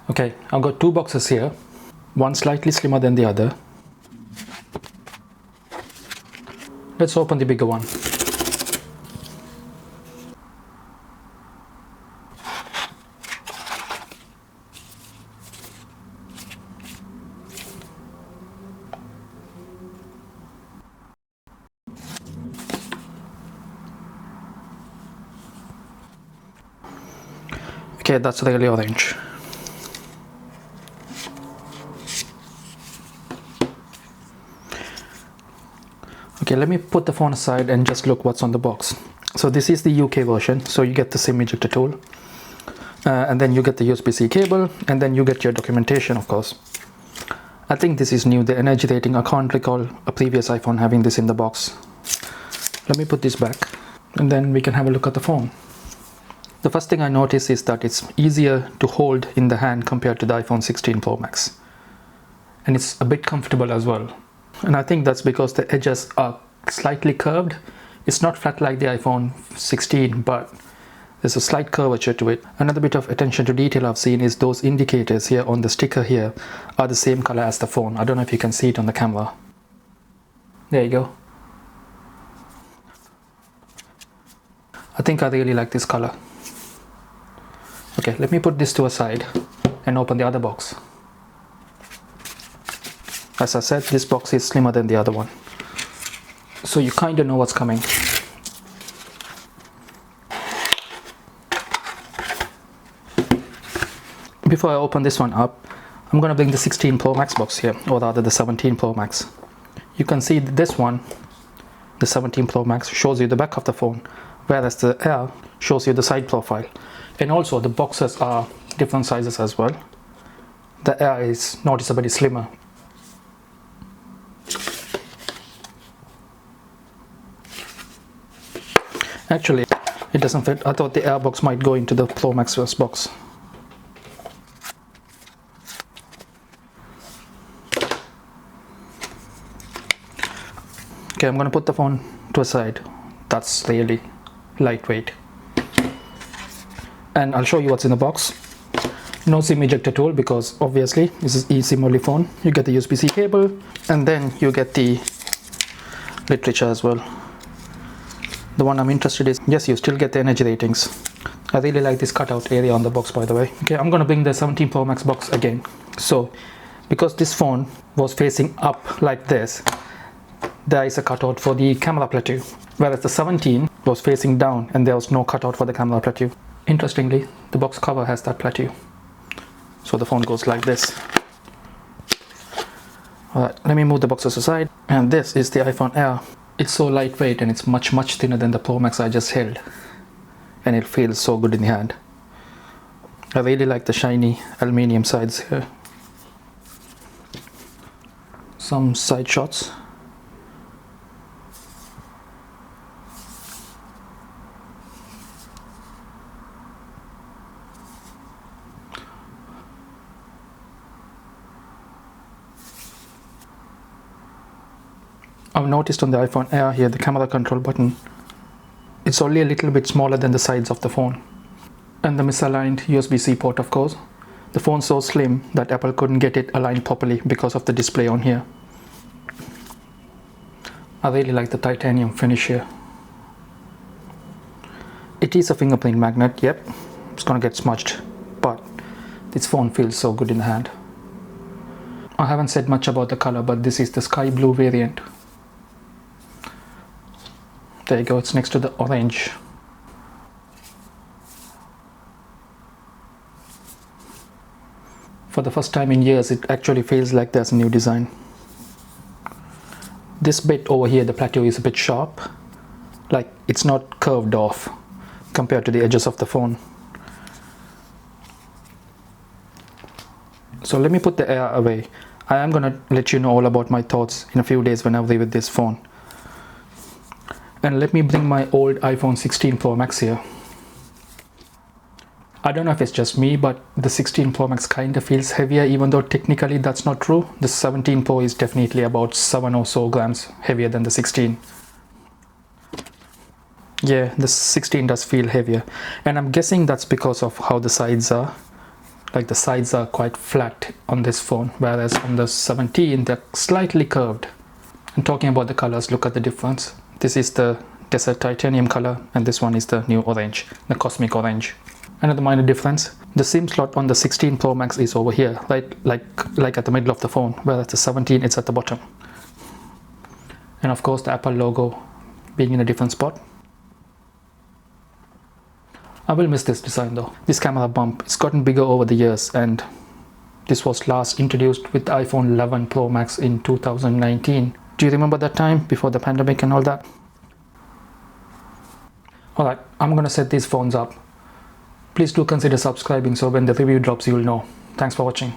Okay, I've got two boxes here, one slightly slimmer than the other. Let's open the bigger one. Okay, that's really orange. Okay, let me put the phone aside and just look what's on the box. So this is the UK version, so you get the SIM ejector tool, and then you get the USB-C cable, and then you get your documentation, of course. I think this is new, the energy rating. I can't recall a previous iPhone having this in the box. Let me put this back, and then we can have a look at the phone. The first thing I notice is that it's easier to hold in the hand compared to the iPhone 16 Pro Max. And it's a bit comfortable as well. And I think that's because the edges are slightly curved. It's not flat like the iPhone 16, but there's a slight curvature to it. Another bit of attention to detail I've seen is those indicators here on the sticker here are the same color as the phone. I don't know if you can see it on the camera. There you go. I think I really like this color. Okay, let me put this to a side and open the other box. As I said, this box is slimmer than the other one, so you kind of know what's coming. Before I open this one up, I'm going to bring the 16 Pro Max box here, or rather the 17 Pro Max. You can see this one, the 17 Pro Max, shows you the back of the phone, whereas the Air shows you the side profile. And also the boxes are different sizes as well. The Air is noticeably slimmer. Actually, it doesn't fit. I thought the Air box might go into the Pro Max box. Okay, I'm going to put the phone to a side. That's really lightweight. And I'll show you what's in the box. No SIM ejector tool, because obviously this is eSIM only phone. You get the USB-C cable, and then you get the literature as well. The one I'm interested in is, yes, you still get the energy ratings. I really like this cutout area on the box, by the way. Okay, I'm gonna bring the 17 Pro Max box again. So, because this phone was facing up like this, there is a cutout for the camera plateau, whereas the 17 was facing down and there was no cutout for the camera plateau. Interestingly, the box cover has that plateau. So the phone goes like this. Alright, let me move the boxes aside. And this is the iPhone Air. It's so lightweight and it's much thinner than the Pro Max I just held. And it feels so good in the hand. I really like the shiny aluminium sides here. Some side shots. I've noticed on the iPhone Air here, the camera control button, it's only a little bit smaller than the sides of the phone. And the misaligned USB-C port, of course. The phone's so slim that Apple couldn't get it aligned properly because of the display on here. I really like the titanium finish here. It is a fingerprint magnet, yep, it's gonna get smudged, but this phone feels so good in the hand. I haven't said much about the color, but this is the sky blue variant. There you go, it's next to the orange. For the first time in years, it actually feels like there's a new design. This bit over here, the plateau, is a bit sharp. Like, it's not curved off compared to the edges of the phone. So let me put the Air away. I am gonna let you know all about my thoughts in a few days when I review this phone. And let me bring my old iPhone 16 Pro Max here. I don't know if it's just me, but the 16 Pro Max kind of feels heavier, even though technically that's not true. The 17 Pro is definitely about 7 or so grams heavier than the 16. Yeah, the 16 does feel heavier. And I'm guessing that's because of how the sides are. like the sides are quite flat on this phone, whereas on the 17 they're slightly curved. And talking about the colors, look at the difference. This is the desert titanium color, and this one is the new orange, the cosmic orange. Another minor difference, the SIM slot on the 16 Pro Max is over here, right, like at the middle of the phone, whereas the 17 it's at the bottom. And of course the Apple logo being in a different spot. I will miss this design though. This camera bump, it's gotten bigger over the years, and this was last introduced with the iPhone 11 Pro Max in 2019. Do you remember that time, before the pandemic and all that? Alright, I'm gonna set these phones up. Please do consider subscribing so when the review drops you'll know. Thanks for watching.